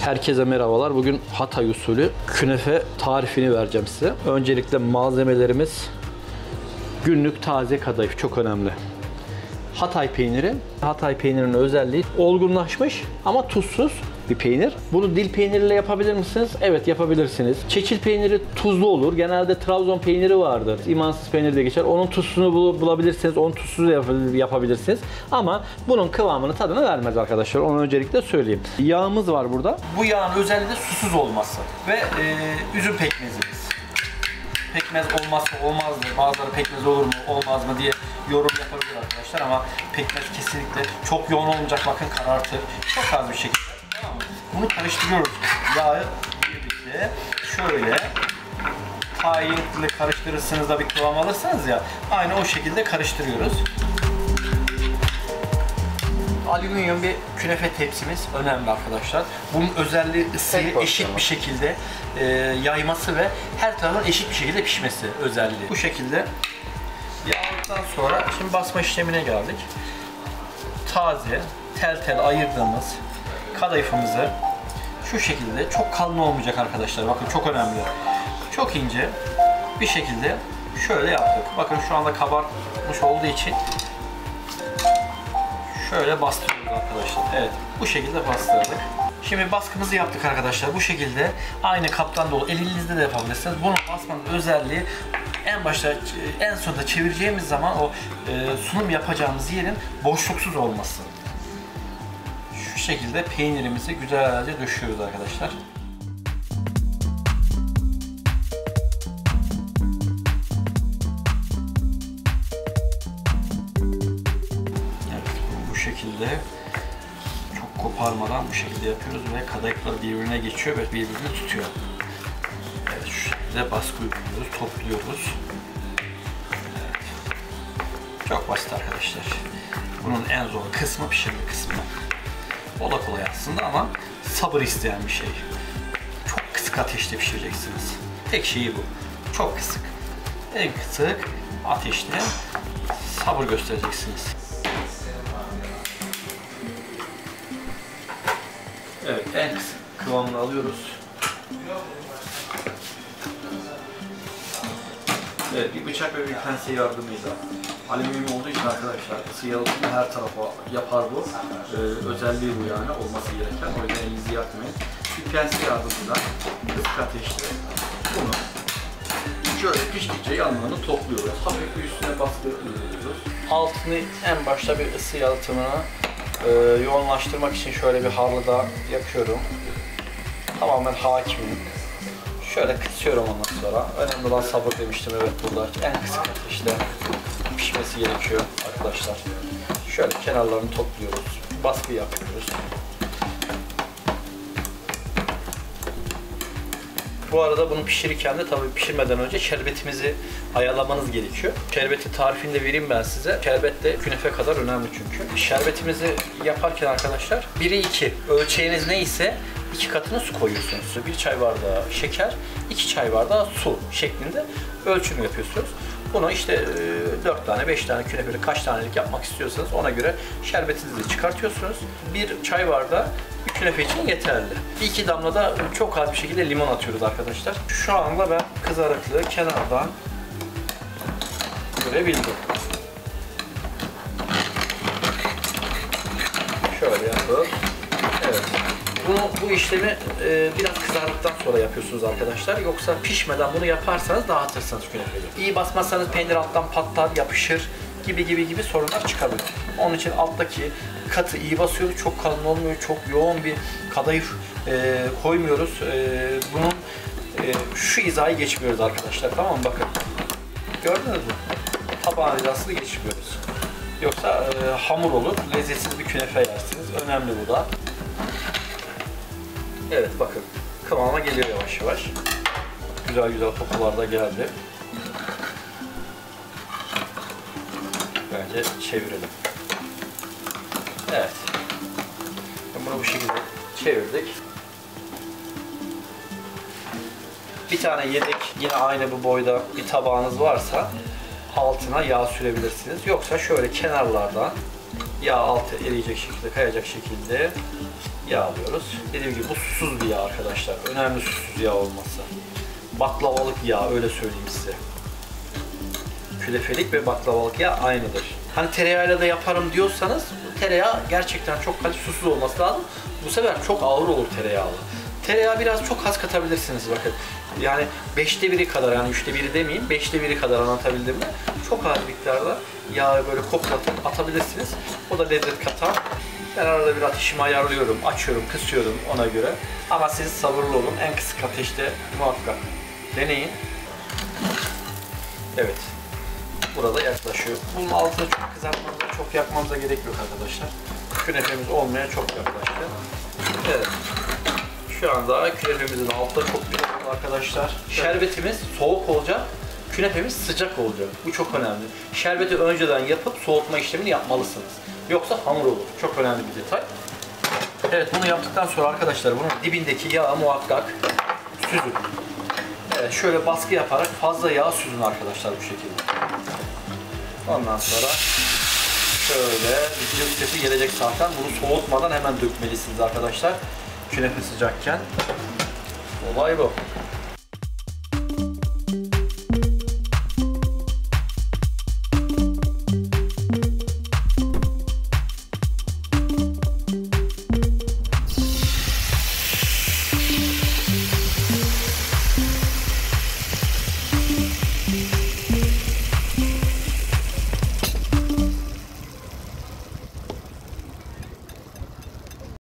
Herkese merhabalar. Bugün Hatay usulü künefe tarifini vereceğim size. Öncelikle malzemelerimiz günlük taze kadayıf, çok önemli. Hatay peyniri. Hatay peynirinin özelliği olgunlaşmış ama tuzsuz bir peynir. Bunu dil peyniriyle yapabilir misiniz? Evet, yapabilirsiniz. Çeçil peyniri tuzlu olur. Genelde Trabzon peyniri vardır. İmansız peynir de geçer. Onun tuzsunu bulabilirsiniz. Onun tuzsuz da yapabilirsiniz. Ama bunun kıvamını, tadını vermez arkadaşlar. Onu öncelikle söyleyeyim. Yağımız var burada. Bu yağın özelliği de susuz olması ve üzüm pekmezimiz. Pekmez olmazsa olmazdı. Bazıları pekmez olur mu, olmaz mı diye yorum yapabilir arkadaşlar ama pekmez kesinlikle çok yoğun olmayacak, bakın karartır. Çok az bir şekilde. Tamam mı? Bunu karıştırıyoruz. Yağı birlikte şöyle tayinle karıştırırsınız da bir kıvam alırsanız ya, aynı o şekilde karıştırıyoruz. Alüminyum bir künefe tepsimiz önemli arkadaşlar. Bunun özelliği ısıyı eşit bir şekilde yayması ve her tarafın eşit bir şekilde pişmesi özelliği. Bu şekilde yağladıktan sonra şimdi basma işlemine geldik. Taze, tel tel ayırdığımız kadayıfımızı şu şekilde, çok kalın olmayacak arkadaşlar. Bakın çok önemli. Çok ince bir şekilde şöyle yaptık. Bakın şu anda kabarmış olduğu için şöyle bastırıyoruz arkadaşlar. Evet, bu şekilde bastırdık. Şimdi baskımızı yaptık arkadaşlar. Bu şekilde aynı kaptan dolu, elinizde de yapabilirsiniz. Bunu basmanın özelliği en başta, en sonunda çevireceğimiz zaman o sunum yapacağımız yerin boşluksuz olması. Şu şekilde peynirimizi güzelce döşüyoruz arkadaşlar. Bu şekilde çok koparmadan bu şekilde yapıyoruz ve kadayıflar birbirine geçiyor ve birbirini tutuyor. Evet, şu şekilde baskı uyguluyoruz, topluyoruz. Evet. Çok basit arkadaşlar. Bunun en zor kısmı pişirme kısmı. O da kolay aslında ama sabır isteyen bir şey. Çok kısık ateşte pişireceksiniz. Tek şeyi bu. Çok kısık. En kısık ateşte sabır göstereceksiniz. Evet, en kısık kıvamını alıyoruz. Evet, bir bıçak ve bir pense yardımıyla. Alüminyum olduğu için arkadaşlar ısı yalıtımı her tarafa yapar bu. Özelliği bu yani, olması gereken. O yüzden elinizi yakmayın. Bir pense yardımıyla kısık ateşte bunu şöyle piştikçe yanlarını topluyoruz. Hafif bir üstüne baskı uyguluyoruz. Altını en başta bir ısı yalıtımına yoğunlaştırmak için şöyle bir harlıda yakıyorum. Tamamen hakimim. Şöyle kısıyorum ondan sonra. Önemli olan sabır demiştim, evet, burada en kısık ateşte pişmesi gerekiyor arkadaşlar. Şöyle kenarlarını topluyoruz. Baskı yapıyoruz. Bu arada bunu pişirirken de tabii pişirmeden önce şerbetimizi ayarlamanız gerekiyor. Şerbeti tarifini de vereyim ben size. Şerbet de künefe kadar önemli çünkü. Şerbetimizi yaparken arkadaşlar 1'e 2 ölçeğiniz neyse 2 katını su koyuyorsunuz. 1 çay bardağı şeker, 2 çay bardağı su şeklinde ölçüm yapıyorsunuz. Bunu işte 4 tane, 5 tane künefeli kaç tanelik yapmak istiyorsanız ona göre şerbetinizi çıkartıyorsunuz. 1 çay bardağı bir künefe için yeterli. 2 damla da çok az bir şekilde limon atıyoruz arkadaşlar. Şu anda ben kızarıklığı kenardan görebildim. Şöyle yapalım. Evet. Bu işlemi biraz kızardıktan sonra yapıyorsunuz arkadaşlar. Yoksa pişmeden bunu yaparsanız dağıtırsınız künefeyi. İyi basmazsanız peynir alttan patlar, yapışır gibi sorunlar çıkabilir. Onun için alttaki katı iyi basıyoruz. Çok kalın olmuyor. Çok yoğun bir kadayıf koymuyoruz. Bunun şu hizayı geçmiyoruz arkadaşlar. Tamam mı? Bakın. Gördünüz mü? Tabağın hizasını geçmiyoruz. Yoksa hamur olur. Lezzetsiz bir künefe yersiniz. Önemli bu da. Evet, bakın kıvama geliyor yavaş yavaş. Güzel kokular da geldi. Bence çevirelim. Evet. Bunu bu şekilde çevirdik. Bir tane yedek yine aynı bu boyda bir tabağınız varsa altına yağ sürebilirsiniz. Yoksa şöyle kenarlardan yağ altı eriyecek şekilde, kayacak şekilde Yağ alıyoruz. Dediğim gibi bu susuz bir yağ arkadaşlar. Önemli susuz yağ olması. Baklavalık yağ, öyle söyleyeyim size. Künefelik ve baklavalık yağ aynıdır. Hani tereyağıyla da yaparım diyorsanız, tereyağı gerçekten çok susuz olması lazım. Bu sefer çok ağır olur tereyağlı. Tereyağı biraz çok az katabilirsiniz bakın. Yani 5'te 1'i kadar, yani 3'te 1'i demeyeyim, 5'te 1'i kadar anlatabildim mi? Çok az miktarda yağı böyle koklatıp atabilirsiniz. O da lezzet katar. Ben arada bir ateşimi ayarlıyorum, açıyorum, kısıyorum ona göre. Ama siz sabırlı olun, en kısık ateşte muhakkak deneyin. Evet. Burada yaklaşıyor. Bunun altını çok kızartmamıza, çok yakmamıza gerek yok arkadaşlar. Künefemiz olmaya çok yaklaştı. Evet. Şu anda künefemizin altı çok güzel oldu arkadaşlar. Şerbetimiz soğuk olacak, künefemiz sıcak olacak. Bu çok önemli. Şerbeti önceden yapıp soğutma işlemini yapmalısınız. Yoksa hamur olur. Çok önemli bir detay. Evet, bunu yaptıktan sonra arkadaşlar bunun dibindeki yağı muhakkak süzün. Evet, şöyle baskı yaparak fazla yağ süzün arkadaşlar bu şekilde. Ondan sonra şöyle bir cıvık sesi gelecek zaten. Bunu soğutmadan hemen dökmelisiniz arkadaşlar. Künefe sıcakken. Olay bu.